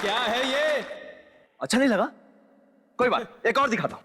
क्या है ये? अच्छा नहीं लगा? कोई बात, एक और दिखाता हूं।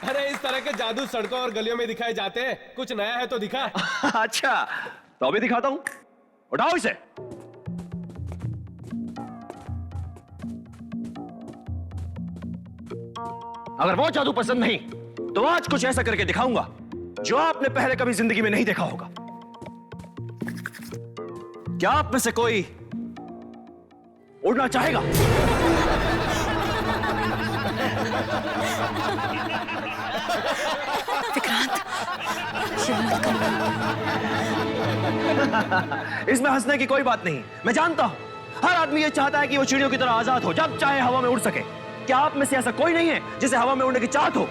अरे इस तरह के जादू सड़कों और गलियों में दिखाए जाते हैं, कुछ नया है तो दिखा। अच्छा, तो अभी दिखाता हूं। उठाओ इसे। अगर वो जादू पसंद नहीं तो आज कुछ ऐसा करके दिखाऊंगा जो आपने पहले कभी जिंदगी में नहीं देखा होगा। क्या आप में से कोई उड़ना चाहेगा? विक्रांत, ये मत करो। इसमें हंसने की कोई बात नहीं। मैं जानता हूं हर आदमी ये चाहता है कि वो चिड़ियों की तरह आजाद हो, जब चाहे हवा में उड़ सके। क्या आप में से ऐसा कोई नहीं है जिसे हवा में उड़ने की चाहत हो?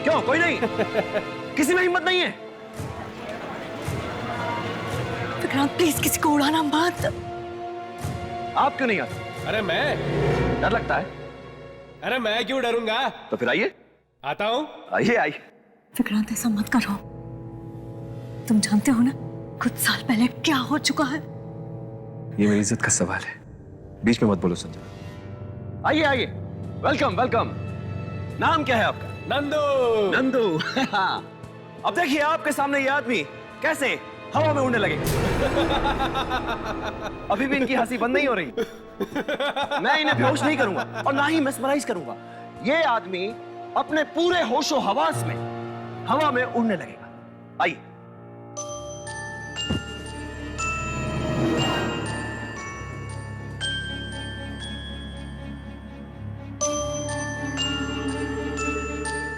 क्यों, कोई नहीं? किसी में हिम्मत नहीं है? विक्रांत प्लीज किसी को उड़ाना मत। आप क्यों नहीं आते? अरे मैं? डर लगता है? अरे मैं क्यों डरूंगा? तो फिर आइए। आता हूं। आइए आइए। विक्रांत ऐसा मत करो। तुम जानते हो ना कुछ साल पहले क्या हो चुका है। ये मेरी इज्जत का सवाल है, बीच में मत बोलो संजय। आइए आइए, वेलकम वेलकम। नाम क्या है आपका? नंदू। नंदू। अब देखिए आपके सामने ये आदमी कैसे हवा में उड़ने लगे। अभी भी इनकी हंसी बंद नहीं हो रही। मैं इन्हें बेहोश नहीं करूंगा और ना ही मेस्मराइज करूंगा। ये आदमी अपने पूरे होशो हवास में हवा में उड़ने लगेगा। आइए।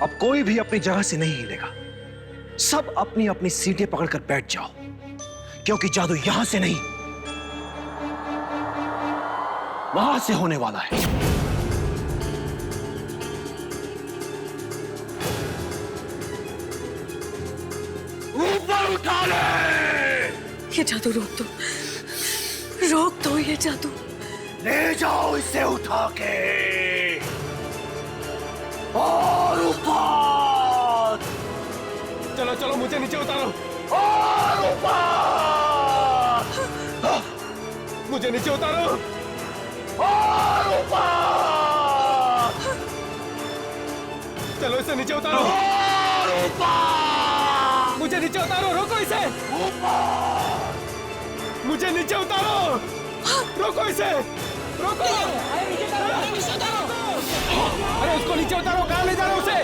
अब कोई भी अपनी जगह से नहीं हिलेगा। सब अपनी अपनी सीटें पकड़कर बैठ जाओ, क्योंकि जादू यहां से नहीं वहां से होने वाला है। ऊपर उठा ले। ये जादू रोक दो, रोक दो ये जादू। ले जाओ इसे उठा के और ऊपर। चलो चलो मुझे नीचे उतारो। और ऊपर। मुझे नीचे उतारो। और ऊपर। चलो इसे नीचे उतारो। और ऊपर। मुझे नीचे उतारो, रोको इसे। मुझे नीचे उतारो, रोको इसे, रोको। अरे उसको नीचे उतारो, कहाँ ले जा रहे हो उसे?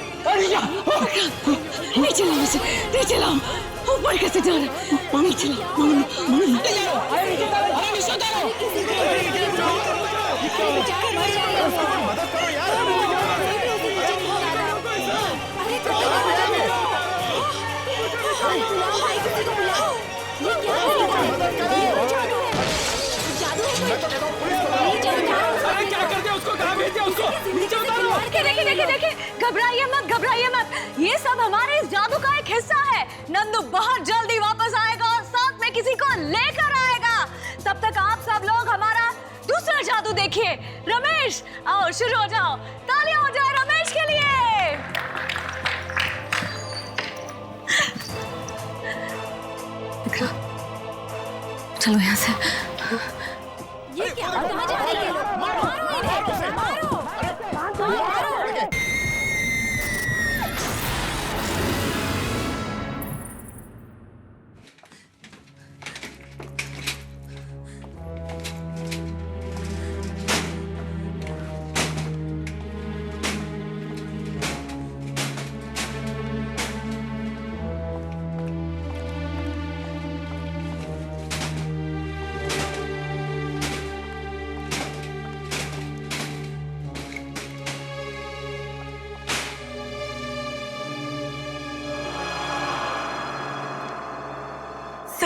नीचे लाओ उसे, नीचे लाओ। ऊपर कैसे जा रहे? नीचे लाओ, मदद करो यार। अरे क्या कर दिया उसको, कहाँ भेज दिया उसको? नीचे उतारो। देखिए, घबराइए मत, घबराइए मत। ये सब हमारे इस जादू का एक हिस्सा है। नंदू बहुत जल्दी वापस आएगा और साथ में किसी को लेकर आएगा। तब तक आप सब लोग हमारा दूसरा जादू देखिए। रमेश, आओ शुरू हो जाओ। तालियां हो जाए रमेश के लिए। चलो यहाँ से। ये क्या? कहाँ जा रही है? मारो इन्हें, मारो।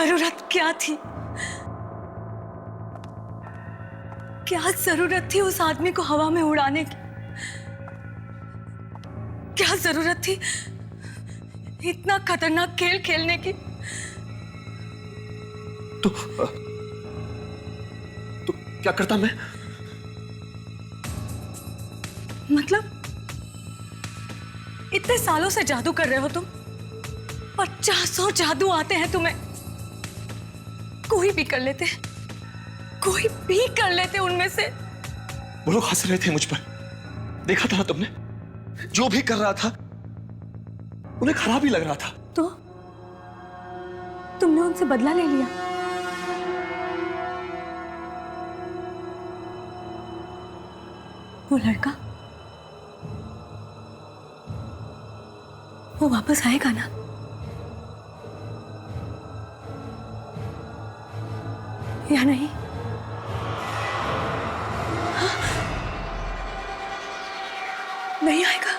जरूरत क्या थी? क्या जरूरत थी उस आदमी को हवा में उड़ाने की? क्या जरूरत थी इतना खतरनाक खेल खेलने की? तो क्या करता मैं? मतलब इतने सालों से जादू कर रहे हो तुम, 50 जादू आते हैं तुम्हें, कोई भी कर लेते, कोई भी कर लेते उनमें से। वो लोग हंस रहे थे मुझ पर, देखा था ना तुमने? जो भी कर रहा था उन्हें खराब ही लग रहा था। तो तुमने उनसे बदला ले लिया? वो लड़का, वो वापस आएगा ना? या नहीं? हाँ? नहीं आएगा?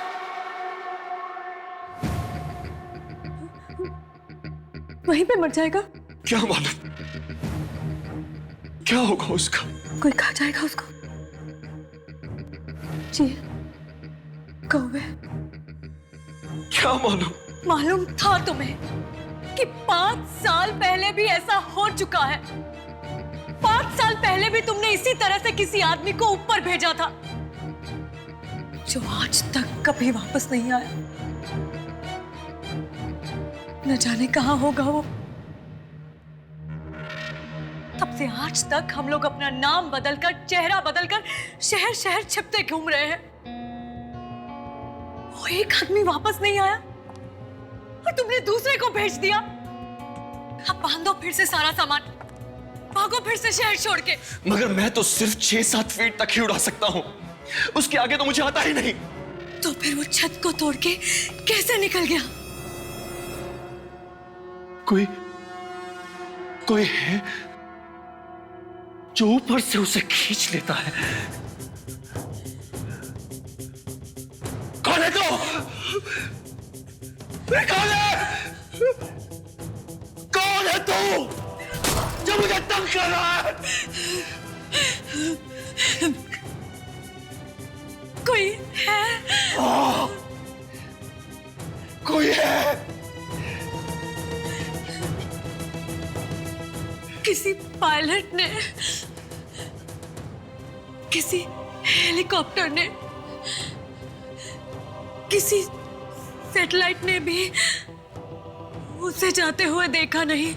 वहीं पे मर जाएगा? क्या मालूम क्या होगा उसका। कोई खा जाएगा उसको? जी, कौवे। क्या मालूम? मालूम था तुम्हें कि 5 साल पहले भी ऐसा हो चुका है। 5 साल पहले भी तुमने इसी तरह से किसी आदमी को ऊपर भेजा था, जो आज तक कभी वापस नहीं आया। न जाने कहां होगा वो। तब से आज तक हम लोग अपना नाम बदलकर, चेहरा बदलकर शहर शहर छिपते घूम रहे हैं। वो एक आदमी वापस नहीं आया और तुमने दूसरे को भेज दिया। अब बांधो फिर से सारा सामान, भागो फिर से शहर छोड़ के। मगर मैं तो सिर्फ 6-7 फीट तक ही उड़ा सकता हूं, उसके आगे तो मुझे आता ही नहीं। तो फिर वो छत को तोड़ के कैसे निकल गया? कोई है जो ऊपर से उसे खींच लेता है। कौन है तो? कौन है? कौन है तू जो मुझे तंग कर रहा है? कोई है? कोई है? किसी पायलट ने, किसी हेलीकॉप्टर ने, किसी सैटेलाइट ने भी उसे जाते हुए देखा नहीं।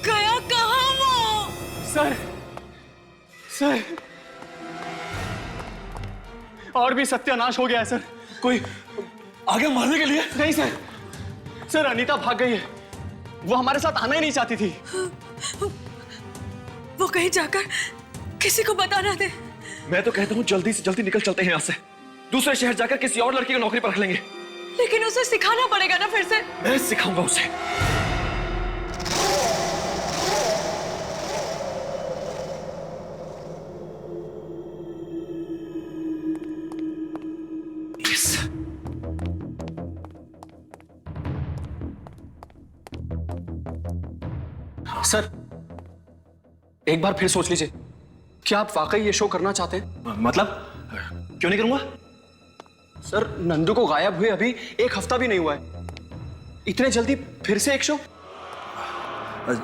गया कहां वो? सर और भी सत्यानाश हो गया है सर। कोई आगे मारने के लिए? नहीं सर, अनीता भाग गई है। वो हमारे साथ आना ही नहीं चाहती थी। वो कहीं जाकर किसी को बता ना दे। मैं तो कहता हूँ जल्दी से जल्दी निकल चलते हैं यहाँ से। दूसरे शहर जाकर किसी और लड़की को नौकरी पर रख लेंगे। लेकिन उसे सिखाना पड़ेगा ना फिर से। मैं सिखाऊंगा उसे। सर, एक बार फिर सोच लीजिए, क्या आप वाकई ये शो करना चाहते हैं? मतलब क्यों नहीं करूंगा? सर, नंदू को गायब हुए अभी 1 हफ्ता भी नहीं हुआ है, इतने जल्दी फिर से एक शो?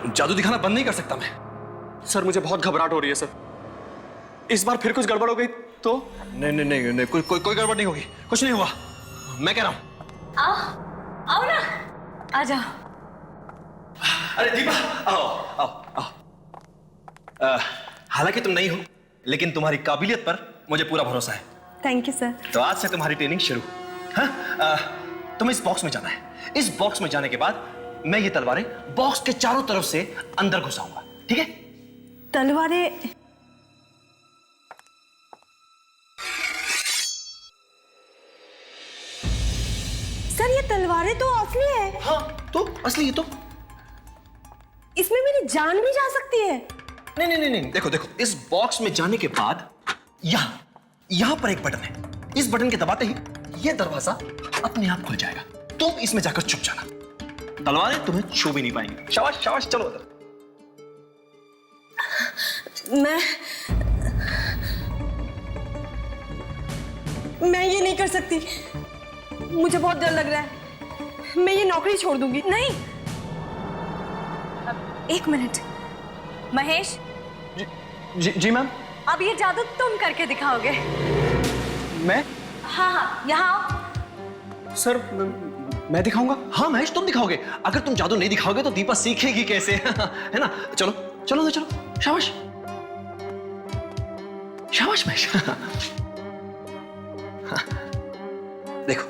जादू दिखाना बंद नहीं कर सकता मैं। सर, मुझे बहुत घबराहट हो रही है सर। इस बार फिर कुछ गड़बड़ हो गई तो? नहीं, कोई गड़बड़ नहीं होगी, कुछ नहीं हुआ, मैं कह रहा हूं। आओ ना, आ जाओ। अरे दीपा, आओ। हालांकि तुम नहीं हो, लेकिन तुम्हारी काबिलियत पर मुझे पूरा भरोसा है। Thank you sir. तो आज से तुम्हारी ट्रेनिंग शुरू। हाँ, तुम्हें इस बॉक्स में जाना है। इस बॉक्स में जाने के बाद मैं ये तलवारें बॉक्स के चारों तरफ से अंदर घुसाऊंगा, ठीक है? तलवारें? सर, ये तलवारें तो असली है। हाँ, तो असली है तो। इसमें मेरी जान भी जा सकती है। नहीं, देखो, इस बॉक्स में जाने के बाद यहां पर एक बटन है। इस बटन के दबाते ही यह दरवाजा अपने आप खुल जाएगा। तुम इसमें जाकर छुप जाना। तलवारें तुम्हें छू भी नहीं पाएंगी। शाबाश शाबाश, चलो उधर। मैं ये नहीं कर सकती, मुझे बहुत डर लग रहा है। मैं ये नौकरी छोड़ दूंगी। नहीं, एक मिनट। महेश, जी मैम। अब ये जादू तुम करके दिखाओगे। मैं? हाँ हाँ, यहाँ आओ। सर मैं दिखाऊंगा? हाँ महेश, तुम दिखाओगे। अगर तुम जादू नहीं दिखाओगे तो दीपा सीखेगी कैसे? है ना? चलो चलो चलो, शाबाश शाबाश महेश। देखो,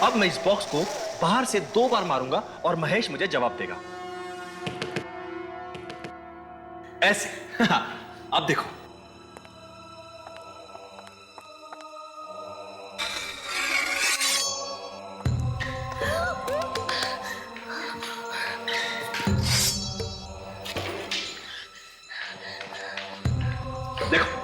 अब मैं इस बॉक्स को बाहर से 2 बार मारूंगा और महेश मुझे जवाब देगा ऐसे। अब देखो, देखो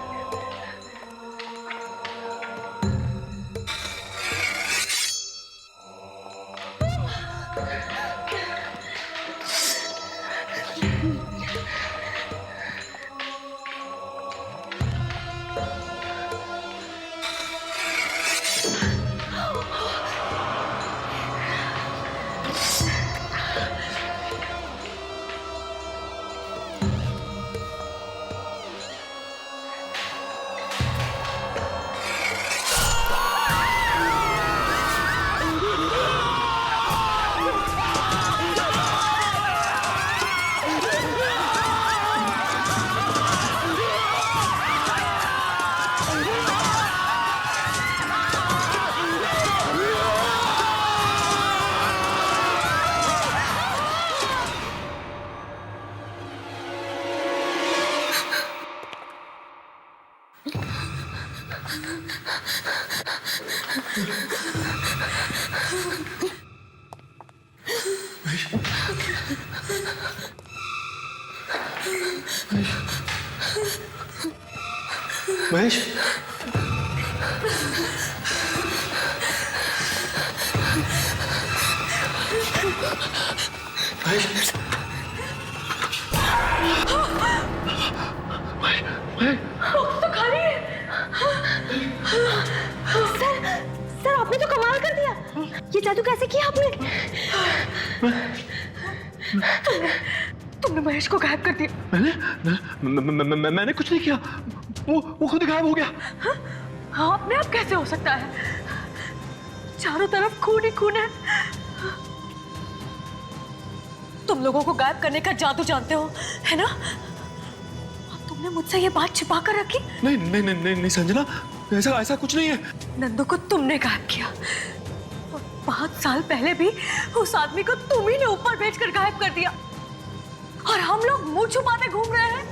महेश, महेश, तो खाली है। सर आपने तो कमाल कर दिया। ये जादू कैसे किया आपने? तुमने महेश को गायब कर दिया। मैंने कुछ नहीं किया, वो खुद गायब हो गया। हाँ, अपने आप कैसे हो सकता है? चारों तरफ खून ही खून है। तुम लोगों को गायब करने का जादू जानते हो, है ना? और तुमने मुझसे ये बात छिपा कर रखी? नहीं नहीं नहीं नहीं, नहीं संजना, ऐसा कुछ नहीं है। नंदू को तुमने गायब किया और 5 साल पहले भी उस आदमी को तुम ही ने ऊपर भेजकर गायब कर दिया और हम लोग मुंह छुपाते घूम रहे हैं।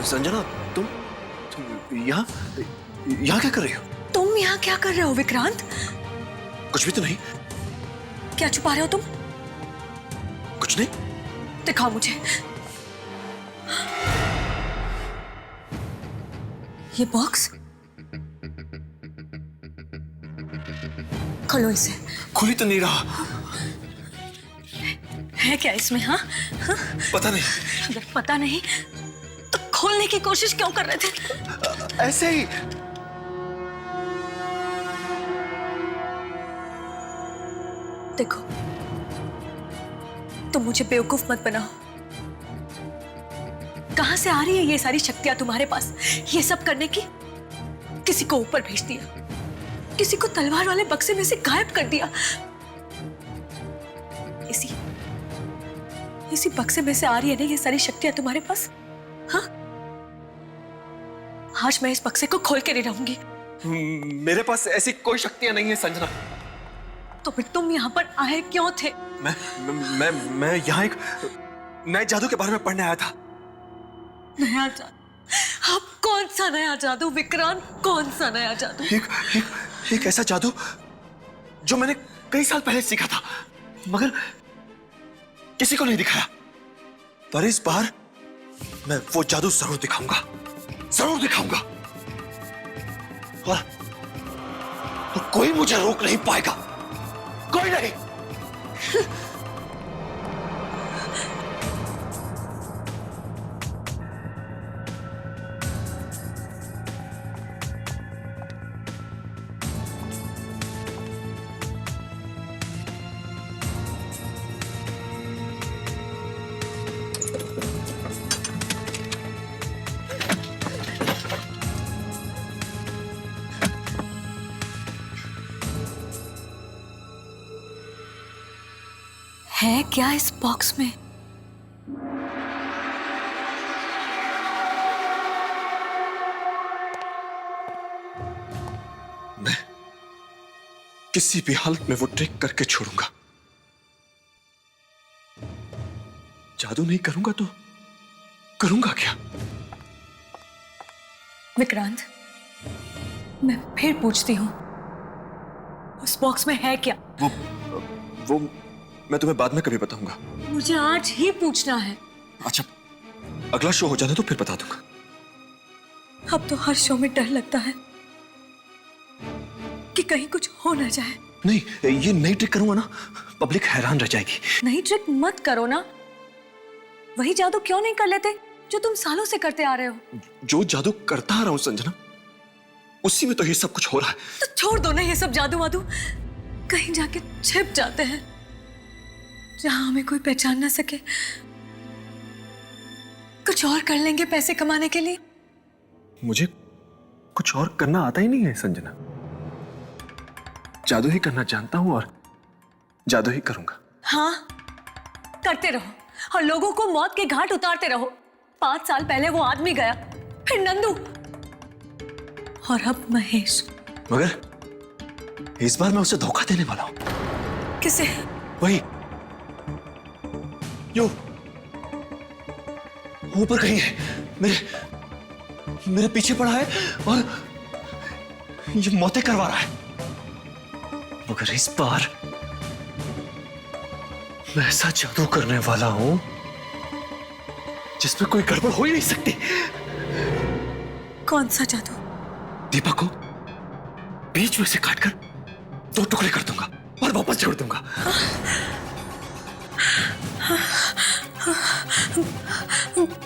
संजना, तुम यहाँ यहाँ क्या कर रही हो? तुम यहाँ क्या कर रहे हो विक्रांत? कुछ भी तो नहीं। क्या छुपा रहे हो तुम? कुछ नहीं। दिखाओ मुझे। ये बॉक्स खोलो इसे। खुली तो नहीं रहा। है क्या इसमें? हाँ हाँ? पता नहीं। अगर पता नहीं तो खोलने की कोशिश क्यों कर रहे थे? ऐसे ही। देखो, तुम मुझे बेवकूफ मत बनाओ। कहां से आ रही है ये सारी शक्तियां तुम्हारे पास ये सब करने की? किसी को ऊपर भेज दिया, किसी को तलवार वाले बक्से में से गायब कर दिया। इसी बक्से में से आ रही है ना ये सारी शक्तियां तुम्हारे पास? हाँ, आज मैं इस बक्से को खोल के नहीं रहूंगी। मेरे पास ऐसी कोई शक्तियां नहीं है संजना। तो फिर तुम यहाँ पर आए क्यों थे? मैं यहाँ एक नए जादू के बारे में पढ़ने आया था। नया जादू? अब कौन सा नया जादू विक्रांत? कौन सा नया जादू? एक ऐसा जादू जो मैंने कई साल पहले सीखा था, मगर किसी को नहीं दिखाया। पर इस बार मैं वो जादू जरूर दिखाऊंगा, जरूर दिखाऊंगा। और कोई मुझे रोक नहीं पाएगा, कोई नहीं। है क्या इस बॉक्स में? मैं किसी भी हालत में वो ट्रिक करके छोड़ूंगा। जादू नहीं करूंगा तो करूंगा क्या? विक्रांत, मैं फिर पूछती हूँ, उस बॉक्स में है क्या? वो मैं तुम्हें बाद में कभी बताऊंगा। मुझे आज ही पूछना है। अच्छा, अगला शो हो जाने तो फिर बता दूंगा। अब तो हर शो में डर लगता है कि कहीं कुछ हो ना जाए। नहीं, ये नई ट्रिक करूंगा ना, पब्लिक हैरान रह जाएगी। नई ट्रिक मत करो ना। वही जादू क्यों नहीं कर लेते जो तुम सालों से करते आ रहे हो? जो जादू करता आ रहा हूं संजना, उसी में तो ये सब कुछ हो रहा है। तो छोड़ दो ना ये सब जादू वादू, कहीं जाके छिप जाते हैं जहां हमें कोई पहचान ना सके। कुछ और कर लेंगे पैसे कमाने के लिए। मुझे कुछ और करना आता ही नहीं है संजना। जादू ही करना जानता हूं और जादू ही करूंगा। हाँ, करते रहो और लोगों को मौत के घाट उतारते रहो। 5 साल पहले वो आदमी गया, फिर नंदू, और अब महेश। मगर इस बार मैं उसे धोखा देने वाला हूं। किसे? वही यो ऊपर कहीं है, मेरे पीछे पड़ा है और ये मौतें करवा रहा है। मगर इस बार मैं ऐसा जादू करने वाला हूं जिसमें कोई गड़बड़ हो ही नहीं सकती। कौन सा जादू? दीपक को बीच में से काटकर 2 टुकड़े कर दूंगा और वापस जोड़ दूंगा।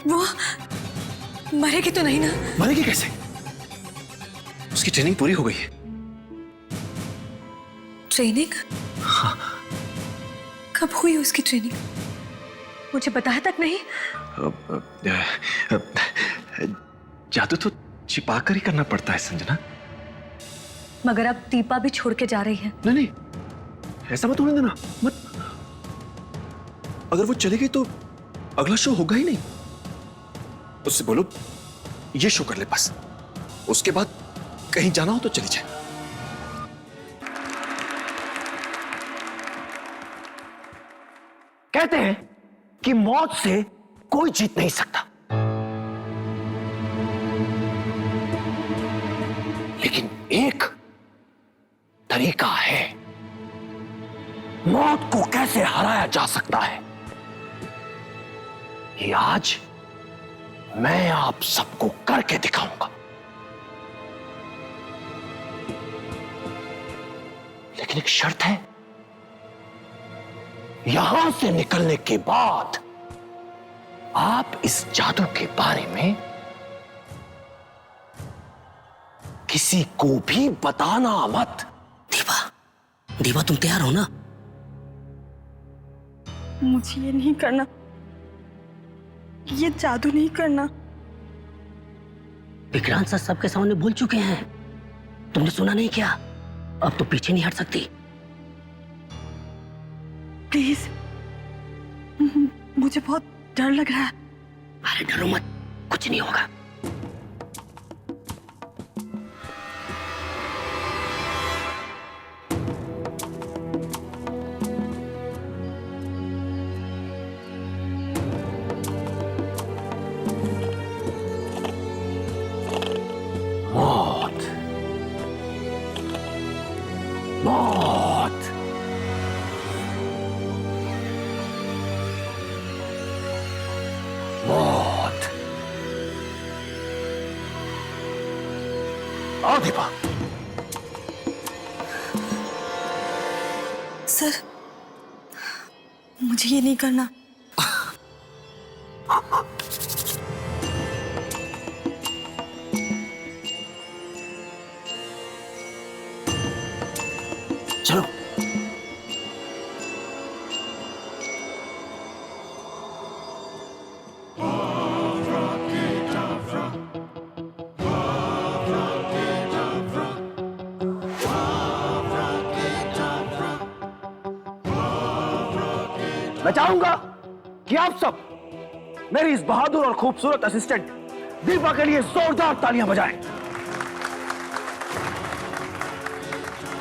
वो मरेगी तो नहीं ना? मरेगी कैसे? उसकी ट्रेनिंग पूरी हो गई है। ट्रेनिंग? हाँ। कब हुई उसकी ट्रेनिंग? मुझे बताया तक नहीं। जादू तो छिपा कर ही करना पड़ता है संजना। मगर अब दीपा भी छोड़ के जा रही है। नहीं नहीं, ऐसा मत होने देना, मत। अगर वो चली गई तो अगला शो होगा ही नहीं। उससे बोलो ये शो कर ले बस, उसके बाद कहीं जाना हो तो चली जाए। कहते हैं कि मौत से कोई जीत नहीं सकता, लेकिन एक तरीका है मौत को कैसे हराया जा सकता है, ये आज मैं आप सबको करके दिखाऊंगा। लेकिन एक शर्त है, यहां से निकलने के बाद आप इस जादू के बारे में किसी को भी बताना मत। दीपा, दीपा तुम तैयार हो ना? मुझे ये नहीं करना, ये जादू नहीं करना। विक्रांत सर सबके सामने बोल चुके हैं, तुमने सुना नहीं क्या? अब तो पीछे नहीं हट सकती। प्लीज, मुझे बहुत डर लग रहा है। अरे डरो मत, कुछ नहीं होगा। मौत, मौत, मौत। आओ दीपा। सर, मुझे ये नहीं करना। चलो। मैं चाहूंगा कि आप सब मेरी इस बहादुर और खूबसूरत असिस्टेंट दीपा के लिए जोरदार तालियां बजाएं।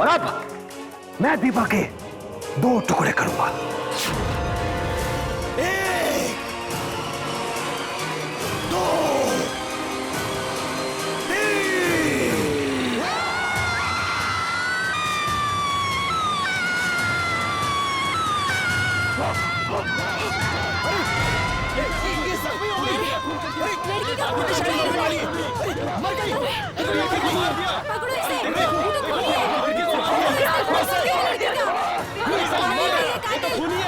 और अब मैं दीपा के 2 टुकड़े करूंगा। 1, 2, 3। लड़की का खून निकल रहा है। मर गई।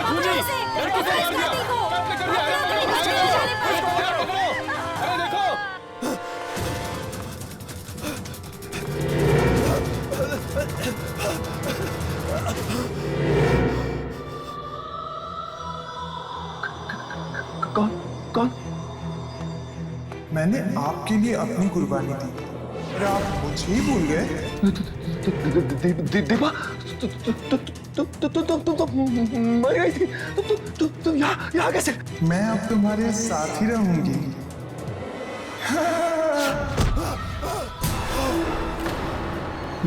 पकड़ो इसे। कौन कौन? मैंने आपके लिए अपनी कुर्बानी दी और आप मुझे ही भूल गए। दीपा, तुम मर गई थी। तुम यहाँ कैसे? मैं अब तुम्हारे साथ ही रहूंगी।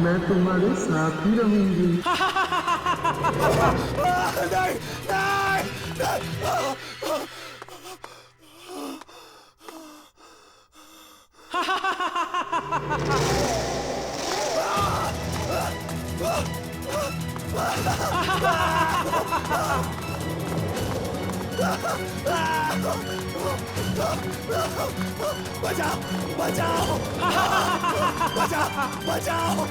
मैं तुम्हारे साथ ही रहूंगी। बचाओ, बचाओ, बचाओ, बचाओ,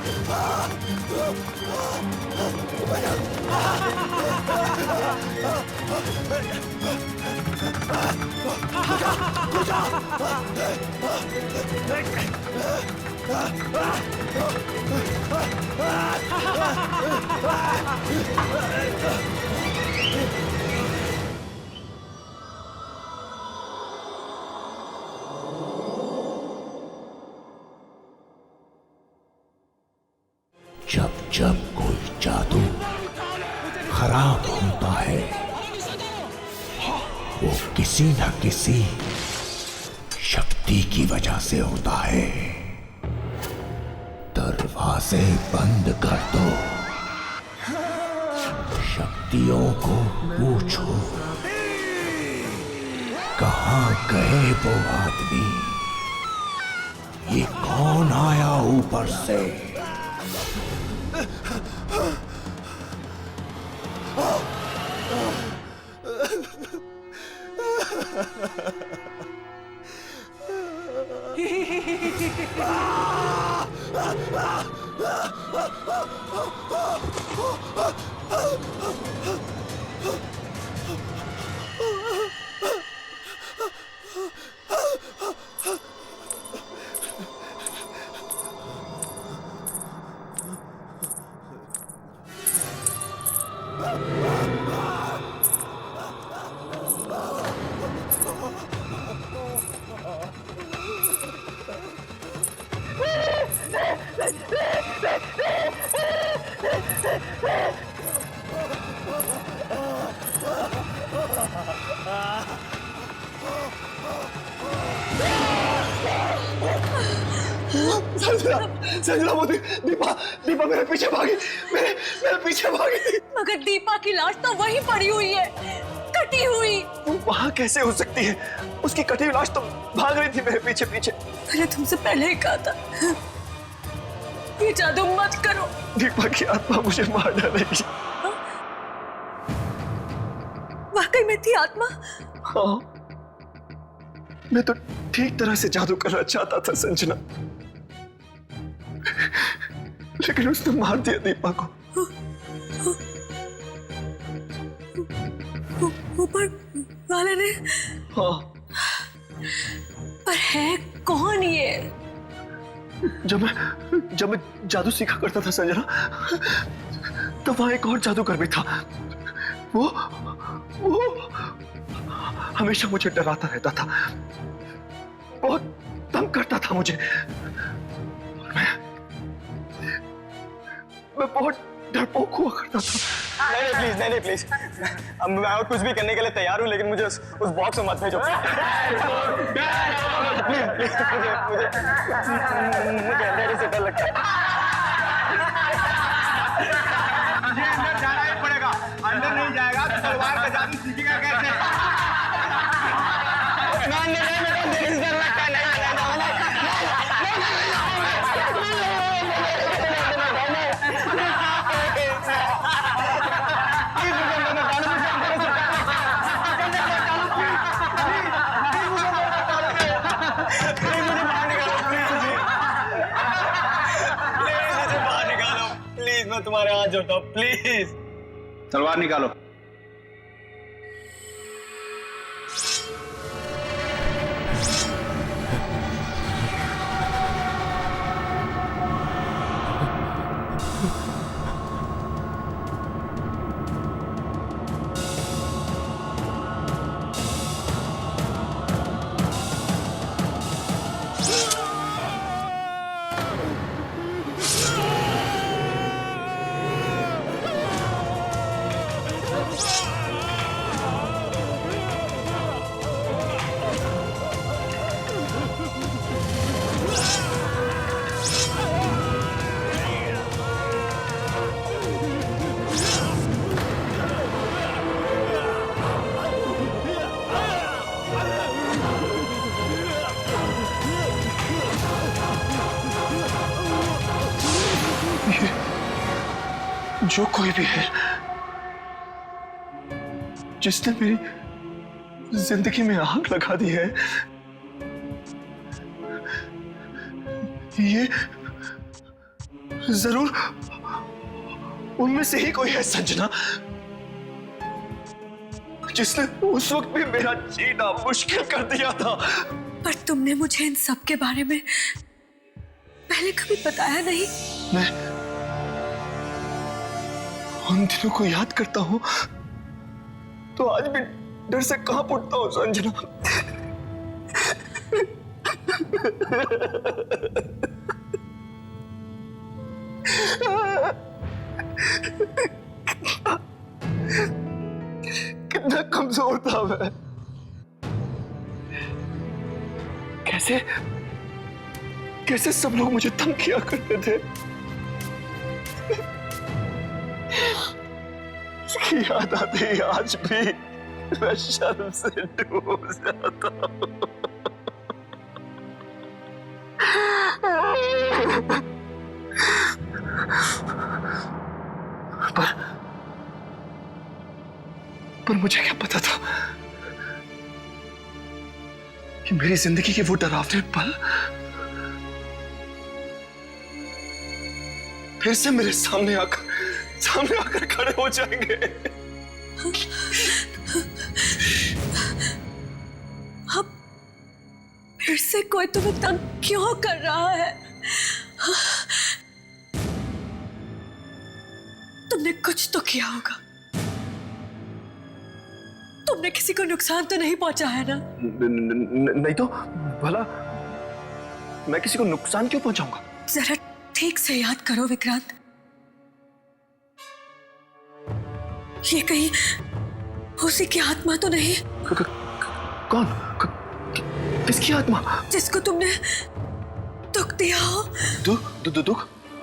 जब जब कोई जादू खराब होता है वो किसी न किसी शक्ति की वजह से होता है। दरवाजे बंद कर दो, शक्तियों को पूछो कहाँ गए वो आदमी, ये कौन आया ऊपर से। संजना वो दीपा दीपा मेरे पीछे भागी, मेरे पीछे भागी थी। मगर दीपा की लाश तो वहीं पड़ी हुई है, कटी हुई। वो वहां कैसे हो सकती है? उसकी कटी हुई लाश तो भाग रही थी मेरे पीछे पीछे। मैंने तुमसे पहले ही कहा था ये जादू मत करो। दीपा की आत्मा मुझे मार डालेगी। वाकई में थी आत्मा? हाँ, मैं तो ठीक तरह से जादू करना चाहता था संजना, लेकिन उसने मार दिया दीपा को। ऊपर वाले ने? हाँ। पर है कौन ये? जब मैं जादू सीखा करता था संजना, तब वहां एक और जादूगर भी था। वो हमेशा मुझे डराता रहता था, बहुत तंग करता था मुझे। मैं बहुत डरपोक हुआ करता था। नहीं प्लीज मैं और कुछ भी करने के लिए तैयार हूँ, लेकिन मुझे उस बॉक्स में मत भेजो। मुझे अंधेरे से डर लगता है। मुझे अंदर जाना ही पड़ेगा। अंदर नहीं जाएगा तो तलवार का जादू सीखेगा कैसे? अंधेरे से डर लगता है। मैं तुम्हारे हाथ जोड़ता हूँ, प्लीज। तलवार निकालो। जो कोई भी है जिसने मेरी जिंदगी में आग लगा दी है, ये जरूर उनमें से ही कोई है संजना, जिसने उस वक्त भी मेरा जीना मुश्किल कर दिया था। पर तुमने मुझे इन सब के बारे में पहले कभी बताया नहीं। मैं उन दिनों को याद करता हूं तो आज भी डर से कांप उठता हूं संजना। कितना कमजोर था मैं। कैसे सब लोग मुझे तंग किया करते थे। उसकी याद आती है आज भी मैं शर्म से डूब जाता हूँ। पर मुझे क्या पता था कि मेरी जिंदगी के वो डरावने पल फिर से मेरे सामने आकर खड़े हो जाएंगे। अब फिर से कोई तुम्हें तंग क्यों कर रहा है? तुमने कुछ तो किया होगा। तुमने किसी को नुकसान तो नहीं पहुंचा है ना? नहीं तो भला मैं किसी को नुकसान क्यों पहुंचाऊंगा? जरा ठीक से याद करो विक्रांत, ये कहीं उसी की आत्मा तो नहीं? कौन? किसकी आत्मा? जिसको तुमने दुख दिया हो। दुख?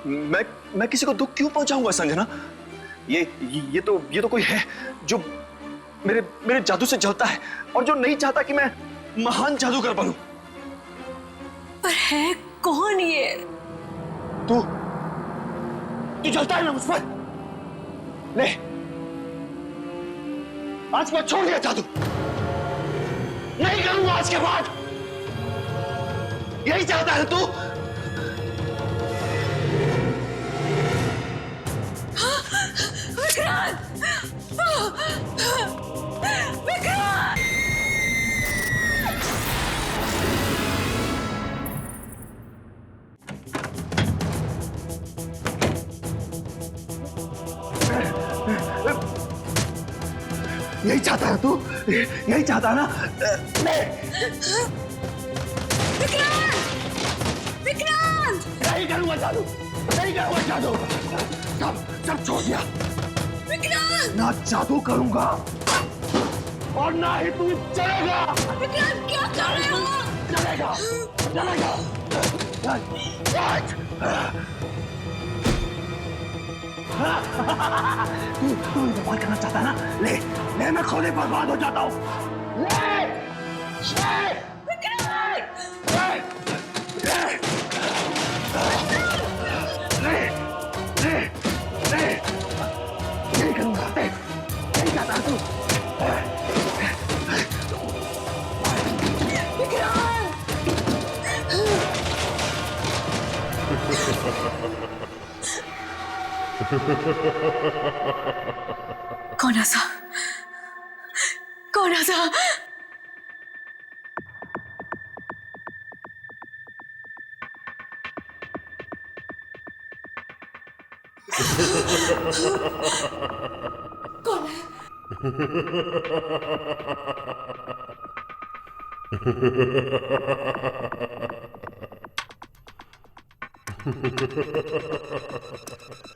मैं किसी को दुख क्यों पहुंचाऊंगा संजना? ये तो कोई है जो मेरे जादू से जलता है और जो नहीं चाहता कि मैं महान जादूगर बनूं। पर है कौन ये? तू जलता है ना मुझ पर? ले, आज मैं छोड़ दिया जादू, नहीं करूंगा आज के बाद। यही चाहता है तू? विक्रांत! विक्रांत! यही चाहता है तू? यही चाहता है ना? विक्रांत! विक्रांत! नहीं करूंगा जादू, नहीं करूंगा जादू। सब छोड़ दिया। विक्रांत! ना जादू करूंगा और ना ही तू चलेगा। विक्रांत क्या कर रहे हो? चलेगा। तू बर्बाद करना चाहता है ना? ले मैं खुद ही बर्बाद हो जाता हूँ। नहीं करूंगा, नहीं चाहता तू। कौन ऐसा? कौन ऐसा? कौन है?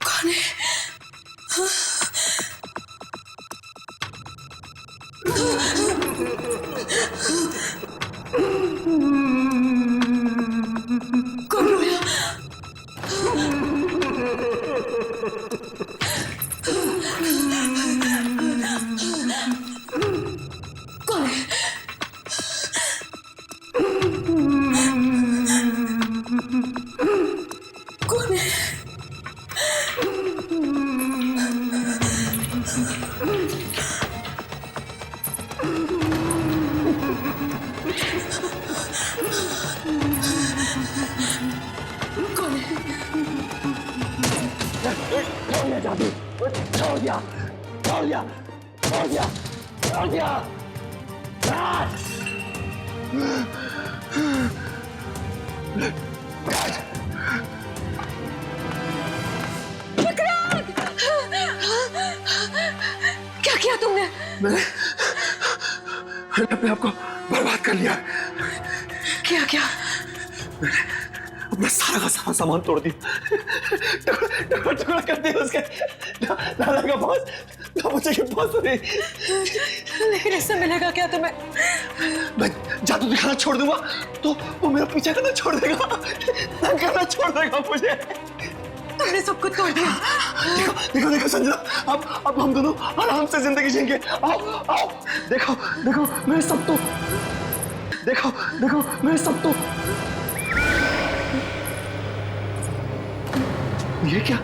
कौन है? कौन रोया? कौन है? कौन है? जादू छोड़ दिया। क्या किया तुमने? मैंने अपने आप को बर्बाद कर लिया। क्या? अपना सारा का सारा सामान तोड़ दिया, टुकड़ा कर दिया उसके। दादा का पास, मुझे के पास नहीं। लेकिन इससे मिलेगा क्या तुम्हें? मैं जादू दिखाना छोड़ दूंगा तो वो मेरा पीछा करना छोड़ देगा, तंग करना छोड़ देगा मुझे। तुमने सब कुछ तोड़ दिया। देखो संजना, अब हम दोनों आराम से जिंदगी जिएंगे। आओ, देखो मैं सब तो देखो मैं सब तो। ये क्या?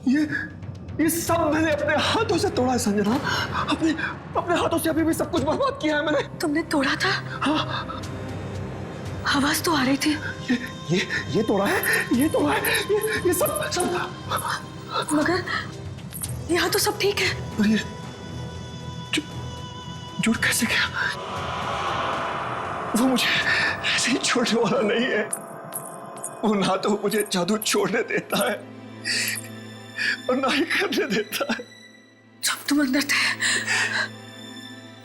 ये सब मैंने अपने हाथों से तोड़ा है संजना। अपने हाथों से अभी भी सब कुछ बर्बाद किया है मैंने। तुमने तोड़ा था? हाँ। आवाज तो आ रही थी। ये तोड़ा है, ये सब। मगर यहाँ तो सब ठीक है। और ये जुड़ कैसे गया? वो मुझे ऐसे ही छोड़ने वाला नहीं है। वो ना तो मुझे जादू छोड़ने देता है और ना ही करने देता है। जब तुम अंदर थे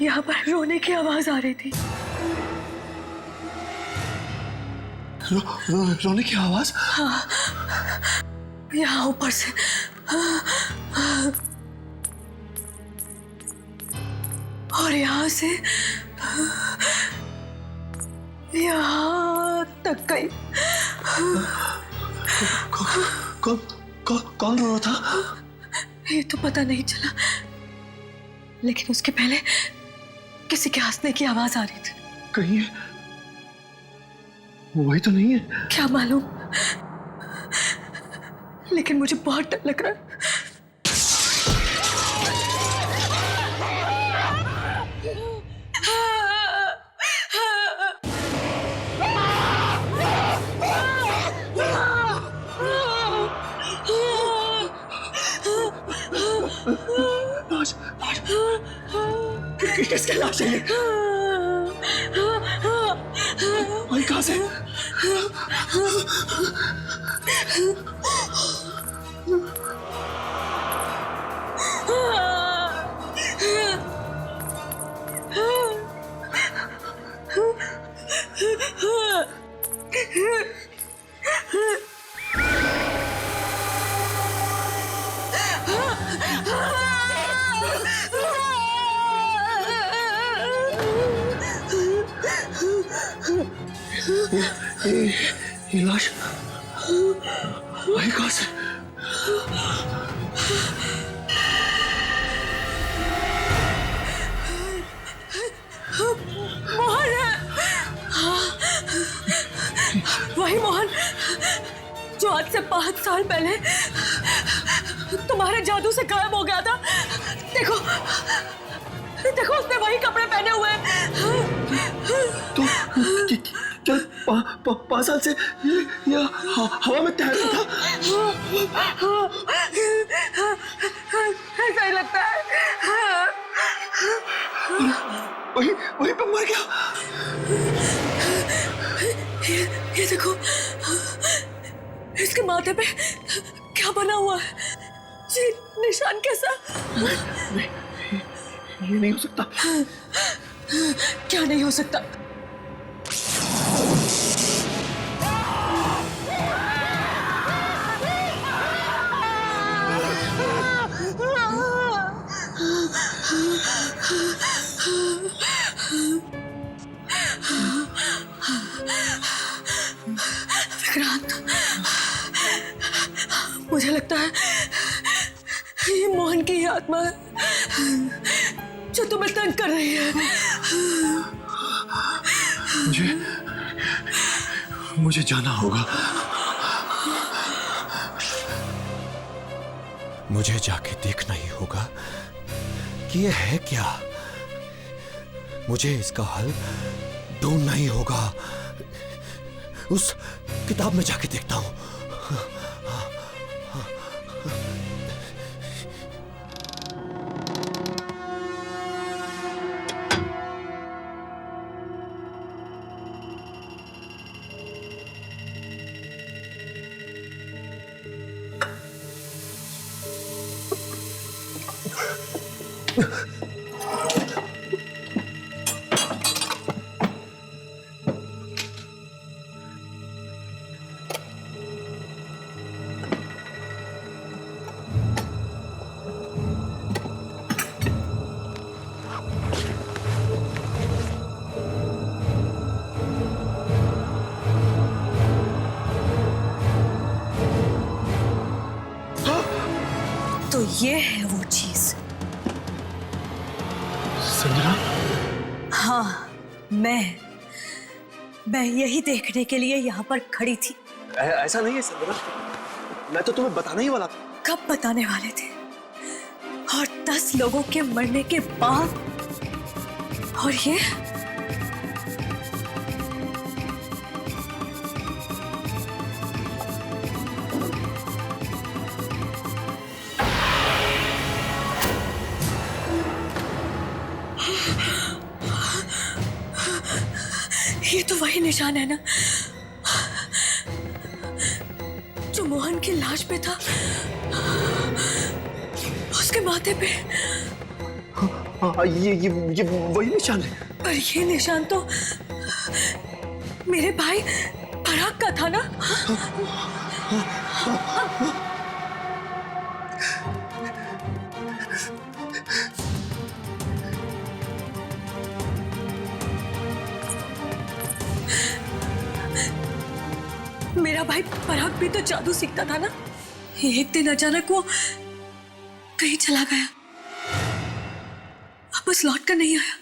यहाँ पर रोने की आवाज आ रही थी। रोने की आवाज? हाँ, यहाँ ऊपर से। और यहाँ से यहाँ तक गई। कौन रो रहा था? ये तो पता नहीं चला, लेकिन उसके पहले किसी के हंसने की आवाज आ रही थी। कहीं वही तो नहीं है? क्या मालूम, लेकिन मुझे बहुत डर लग रहा है। किसके लाश है ये? भाई कहाँ से? ये लाश भाई कहाँ से? मोहन है। वही मोहन जो आज से 5 साल पहले तुम्हारे जादू से गायब हो गया था। देखो देखो, उसने वही कपड़े पहने हुए हैं। तो क्या 5 साल से ये हवा में तैर रहा था? ऐसा ही लगता है। वही पे मर गया। ये देखो, इसके माथे पे क्या बना हुआ है? ये निशान कैसा? ये नहीं हो सकता। क्या नहीं हो सकता? विक्रांत, मुझे लगता है ये मोहन की ही आत्मा है जो तुम्हें तंग कर रही है। मुझे जाना होगा। मुझे जाके देखना ही होगा कि ये है क्या। मुझे इसका हल ढूंढना ही होगा। उस किताब में जाके देखता हूं। तो ये है वो चीज। संजना? हाँ, मैं यही देखने के लिए यहाँ पर खड़ी थी। ऐसा नहीं है संजना, मैं तो तुम्हें बताने ही वाला था। कब बताने वाले थे, और 10 लोगों के मरने के बाद, और ये तो वही निशान है ना जो मोहन की लाश पे था, उसके माथे पे। हाँ, ये वही निशान है। पर ये निशान तो मेरे भाई पराग का था ना? मेरा भाई पराग भी तो जादू सीखता था ना। एक दिन अचानक वो कहीं चला गया, वापस लौट कर नहीं आया।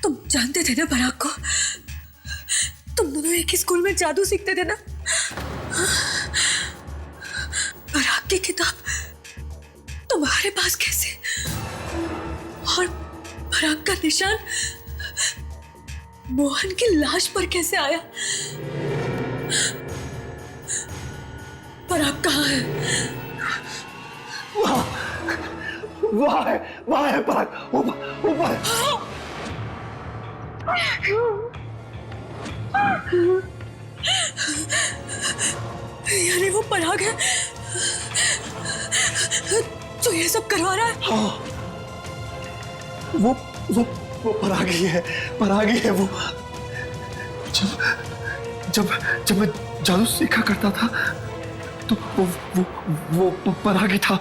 तुम जानते थे ना पराग को? तुम दोनों एक ही स्कूल में जादू सीखते थे ना? पराग की किताब तुम्हारे पास कैसे? और पराग का निशान मोहन की लाश पर कैसे आया? पराग कहाँ है? वहाँ है पराग, ऊपर। यानी वो पराग है जो ये सब करवा रहा है? हाँ, वो परागी है वो। जब मैं जादू सीखा करता था तो वो परागी था।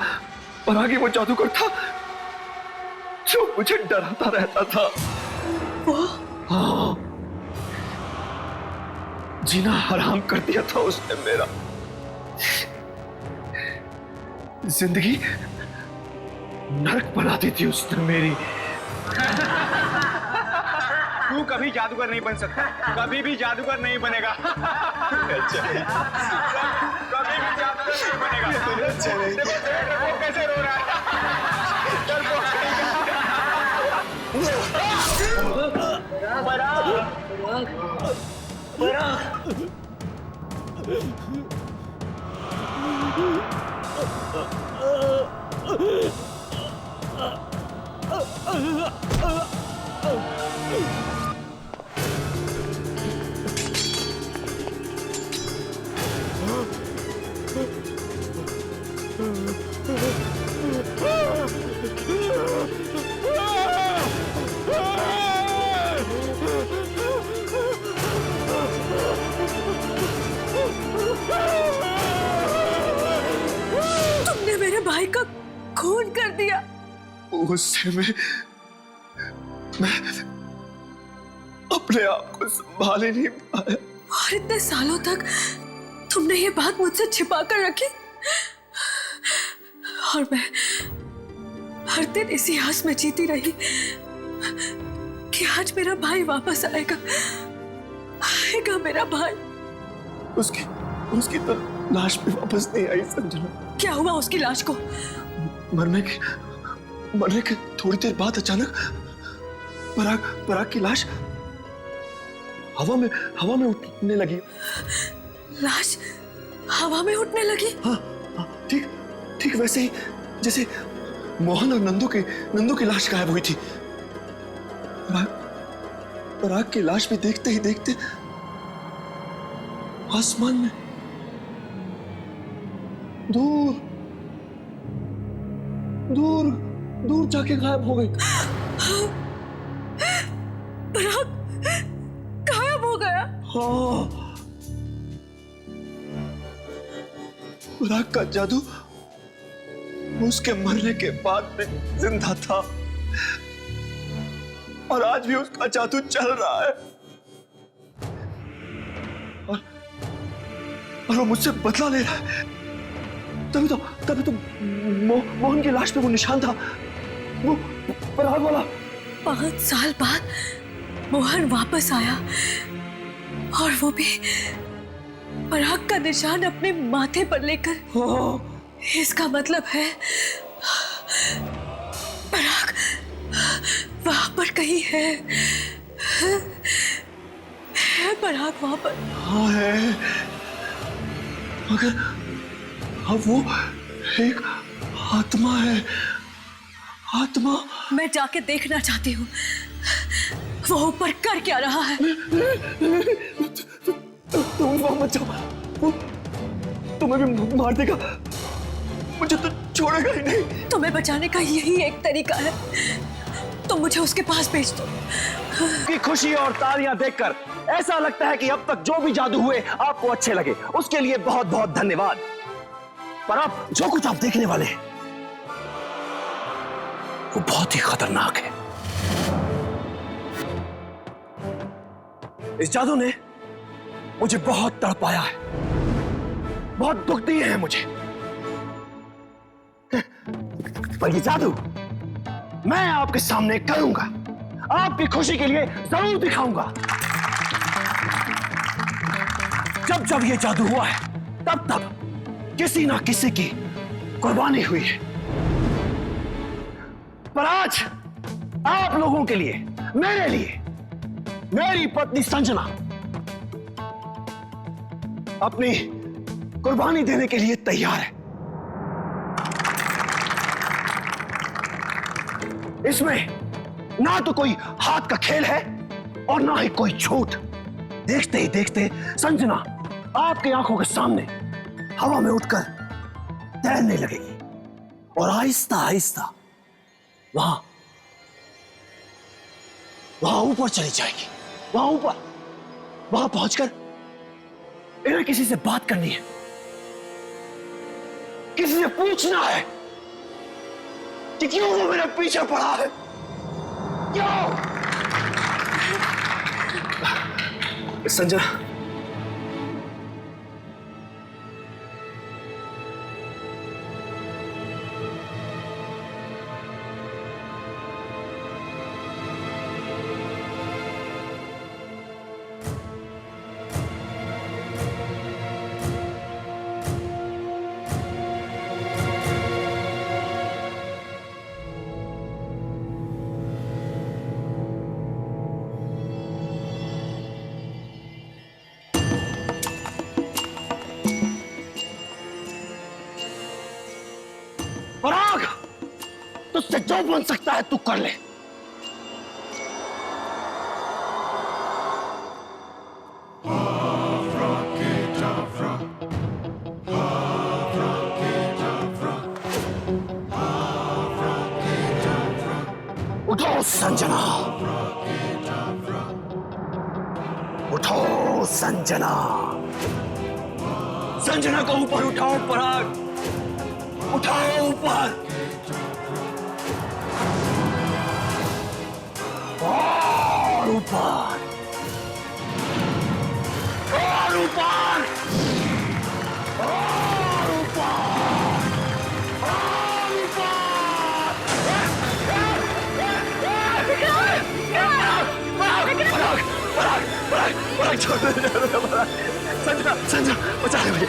परागी वो जादूगर था जो मुझे डराता रहता था। हाँ, जीना हराम कर दिया था उसने मेरा। जिंदगी नरक बना दी थी उसने मेरी। तू कभी जादूगर नहीं बन सकता, कभी भी जादूगर नहीं बनेगा। कभी भी जादूगर नहीं बनेगा। वो कैसे रो रहा है? तुमने मेरे भाई का खून कर दिया। उससे मैं अपने आप को संभाल ही नहीं पाया। और इतने सालों तक तुमने ये बात मुझसे छिपा कर रखी, और मैं हर दिन इसी आस में जीती रही कि आज मेरा भाई वापस आएगा मेरा भाई। उसकी तो लाश भी वापस नहीं आई संजना। क्या हुआ उसकी लाश को? मरने के थोड़ी देर बाद अचानक पराग की लाश हवा में उठने लगी। लाश हवा में उठने लगी? हाँ, ठीक वैसे ही जैसे मोहन और नंदू की लाश गायब हुई थी। पराग की लाश भी देखते ही देखते आसमान में दूर जाके गायब हो गई। पराग गायब हो गया? हाँ, पराग का जादू उसके मरने के बाद भी जिंदा था, और आज भी उसका जादू चल रहा है। और वो मुझसे बदला ले रहा है। तभी तो मोहन की लाश पे वो निशान था, वो पराग वाला। 5 साल बाद मोहन वापस आया, और वो भी पराग का निशान अपने माथे पर लेकर, इसका मतलब है पराग वहां पर कहीं है पराग वहां पर। हाँ है, मगर अब वो एक आत्मा है। आत्मा। मैं जाके देखना चाहती हूँ वो ऊपर कर क्या रहा है। तुम वहां मत जाओ, वो तुम्हें भी मार देगा, मुझे तो छोड़ेगा ही नहीं। तुम्हें बचाने का यही एक तरीका है, तुम मुझे उसके पास भेज दो। की खुशी और तालियां देखकर ऐसा लगता है कि अब तक जो भी जादू हुए आपको अच्छे लगे, उसके लिए बहुत बहुत धन्यवाद। पर अब जो कुछ आप देखने वाले हैं वो बहुत ही खतरनाक है। इस जादू ने मुझे बहुत तड़पाया है, बहुत दुख दिए हैं मुझे, पर ये जादू मैं आपके सामने करूंगा, आपकी खुशी के लिए जरूर दिखाऊंगा। जब जब ये जादू हुआ है तब तब किसी ना किसी की कुर्बानी हुई है, पर आज आप लोगों के लिए, मेरे लिए, मेरी पत्नी संजना अपनी कुर्बानी देने के लिए तैयार है। इसमें ना तो कोई हाथ का खेल है और ना ही कोई झूठ। देखते ही देखते संजना आपकी आंखों के सामने हवा में उठकर तैरने लगेगी और आहिस्ता आहिस्ता वहां ऊपर चली जाएगी। वहां पहुंचकर इन्हें किसी से बात करनी है, किसी से पूछना है कि क्यों वो मेरे पीछे पड़ा है, क्यों। संजना, पराग, तुझसे जो बन सकता है तू कर ले। उठो संजना, उठो संजना, संजना को ऊपर उठाओ पराग, उठाओ ऊपर, और ऊपर, और ऊपर, और ऊपर, और ऊपर। पराग, छोड़ दे संजना, संजना बचा ले मुझे।